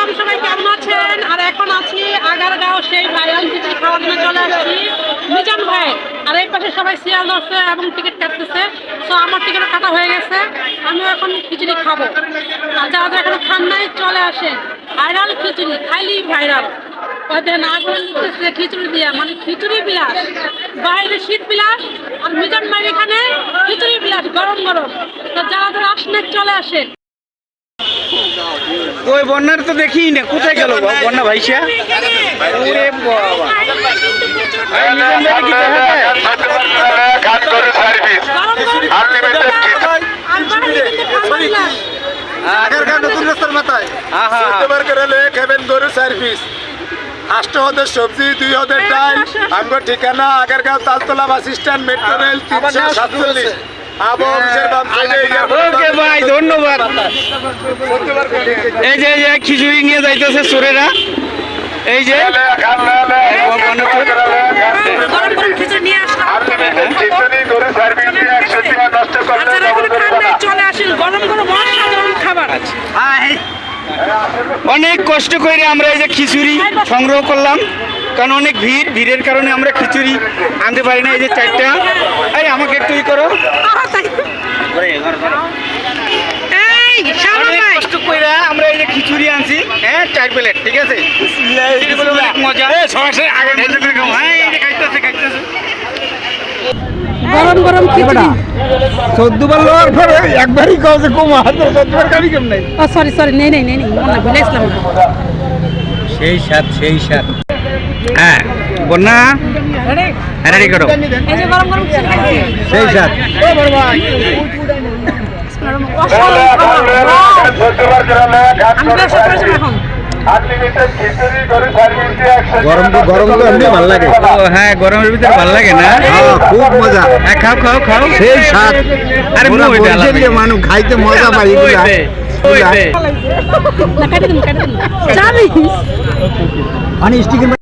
আসসালাম, সবাই কেমন আছেন? আর এখন আছি আগারগাঁও, সেই ভাইরাল খিচুড়ি খাওয়ার জন্য চলে আসছি মিজান ভাই। আর এই পাশে সবাই সিরিয়াল ধরছে এবং টিকিট কাটতেছে। তো আমার টিকিট কাটা হয়ে গেছে, আমিও এখন খিচুড়ি খাবো। আর যারা যারা এখনো খান নাই চলে আসেন। ভাইরাল খিচুড়ি, খাইলেই ভাইরাল। ওদের আগুন দিতেছে খিচুড়ি দিয়া, মানে খিচুড়ি বিলাস, বাইরে শীত বিলাস, আর মিজান ভাই এখানে খিচুড়ি বিলাস গরম গরম। তো যারা যারা আসলে চলে আসেন। ওই বন্যার তো দেখি না, কোথায় গেল বন্যা ভাইসা? ওরে বাবা, এই নিজাম ভাই কি দেখা যায়? আগারগাঁও নতুন রাস্তার মাথায় শুক্রবার করে খাবেন গরু সার্ভিস। 8 হাজার সবজি, 2 হাজার ডাল। আমার ঠিকানা Agargaon Taltala bus stand, metro rail 347। ওকে ভাই, ধন্যবাদ। এই যে খিচুড়ি নিয়ে যাইতেছে চোরেরা, এই যে অনেক কষ্ট করে আমরা এই যে খিচুড়ি সংগ্রহ করলাম, কারণ অনেক ভিড়ের কারণে আমরা খিচুড়ি আনতে পারি না। এই যে 4টা, এই আমাকে একটু ই করো। অনেক কষ্ট করে আমরা এই যে খিচুড়ি আনছি, হ্যাঁ 4 প্লেট, ঠিক আছে। অনেক মজা, গরম গরম খিচুড়ি 14 বার লওয়ার পরে একবারই কাউকে কমা হাতে 14 বার খাবি কেমন নাই? ও সরি সরি, নেই নেই নেই মনে ভুলে আসলাম। সেই স্বাদ। হ্যাঁ বন্যা রেডি করো, এই যে গরম গরম খিচুড়ি খাইছি, সেই স্বাদ। গরম তো এমনি ভালো লাগে। হ্যাঁ, গরমের ভিতরে ভালো লাগে না? খুব মজা। খাও সেই স্বাদ। আরে মানুষ খাইতে মজা পাই এগুলা। কাটি দিন পানি স্টিকের